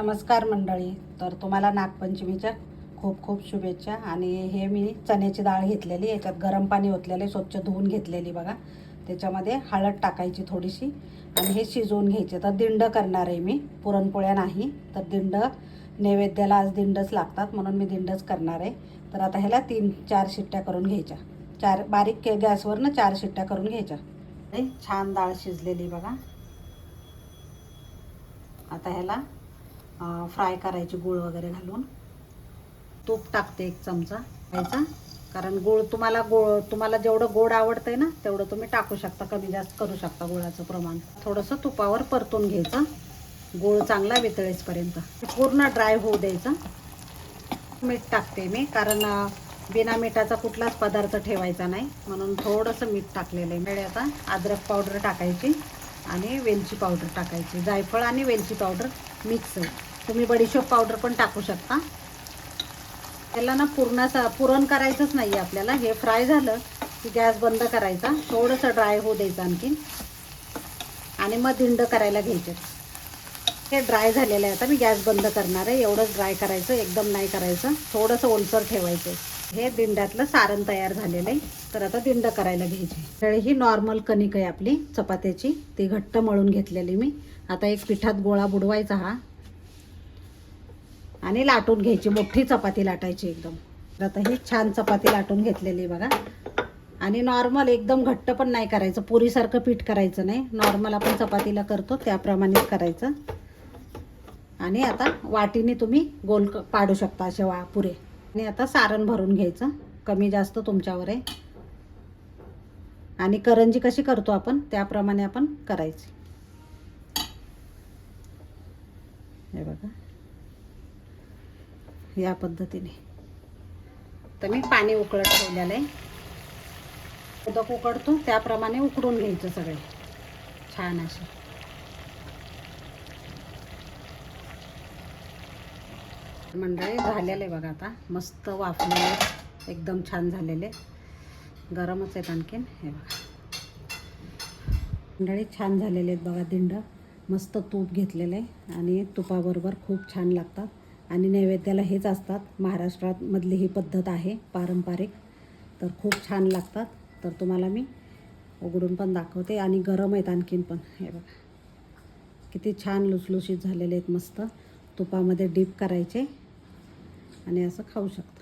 नमस्कार मंडळी. तर तुम्हाला नागपंचमीच्या खूप खूप शुभेच्छा. आणि हे मी चण्याची डाळ घेतलेली, याच्यात गरम पाणी ओतलेले, स्वच्छ धुवून घेतलेली बघा. त्याच्यामध्ये हळद टाकायची थोडीशी आणि हे शिजवून घ्यायचे. तर दिंड करणार आहे मी, पुरणपोळ्या नाही. तर दिंड नैवेद्याला आज दिंडच लागतात म्हणून मी दिंडच करणार आहे. तर आता ह्याला 3-4 शिट्ट्या करून घ्यायच्या. बारीक गॅसवरनं 4 शिट्ट्या करून घ्यायच्या. छान डाळ शिजलेली बघा. आता ह्याला फ्राय करायची गूळ वगैरे घालून. तूप टाकते 1 चमचा घ्यायचा, कारण तुम्हाला जेवढं गोड आवडतंय ना तेवढं तुम्ही टाकू शकता, कमी जास्त करू शकता गुळाचं प्रमाण. थोडंसं तुपावर परतून घ्यायचं गूळ चांगला वितळेपर्यंत, पूर्ण ड्राय होऊ द्यायचं. मीठ टाकते मी, कारण बिना मिठाचा कुठलाच पदार्थ ठेवायचा नाही म्हणून थोडंसं मीठ टाकलेलं आहे. आता अद्रक पावडर टाकायची आणि वेलची पावडर टाकायची. जायफळ आणि वेलची पावडर मिक्स आहे. तुम्ही बडीशोप पावडर पण टाकू शकता. त्याला ना पुरण करायचंच नाही आहे आपल्याला. हे फ्राय झालं की गॅस बंद करायचा, थोडंसं ड्राय होऊ द्यायचं आणखीन, आणि मग दिंड करायला घ्यायचे. हे ड्राय झालेलं आहे. आता मी गॅस बंद करणार आहे. एवढंच ड्राय करायचं, एकदम नाही करायचं, थोडंसं ओलसर ठेवायचं. हे दिंड्यातलं सारण तयार झालेलं आहे. तर आता दिंड करायला घ्यायची. तर ही नॉर्मल कणिक आहे आपली चपात्याची, ती घट्ट मळून घेतलेली मी. आता एक पिठात गोळा बुडवायचा हा आणि लाटून घ्यायची. मोठी चपाती लाटायची एकदम. आता ही छान चपाती लाटून घेतलेली बघा. आणि नॉर्मल एकदम घट्ट पण नाही करायचं, पुरीसारखं पीठ करायचं नाही. नॉर्मल आपण चपातीला करतो त्याप्रमाणेच करायचं. आणि आता वाटीने तुम्ही गोल पाडू शकता असे पुरे. आणि आता सारण भरून घ्यायचं, कमी जास्त तुमच्यावर आहे. आणि करंजी कशी करतो आपण त्याप्रमाणे आपण करायची. हे बघा या पद्धतीने. तर मी पाणी उकळत ठेवलेलं आहे. मोदक उकडतो त्याप्रमाणे उकडून घ्यायचं सगळे छान असे. मंडळी झालेले बघा. आता मस्त वाफलेले, एकदम छान झालेले. गरमच आहेत आणखीन. हे बघा मंडळी छान झालेले आहेत बघा. दिंड मस्त तूप घेतलेलं आहे आणि तुपाबरोबर खूप छान लागतात. आणि नैवेद्याला हेच असतात. महाराष्ट्रात मधली ही पद्धत आहे पारंपरिक. तर खूप छान लागतात. तर तुम्हाला मी उघडून पण दाखवते. आणि गरम आहेत आणखीन पण. हे बघा किती छान लुसलुशीत झालेले आहेत. मस्त तुपामध्ये डीप करायचे आणि असं खाऊ शकता.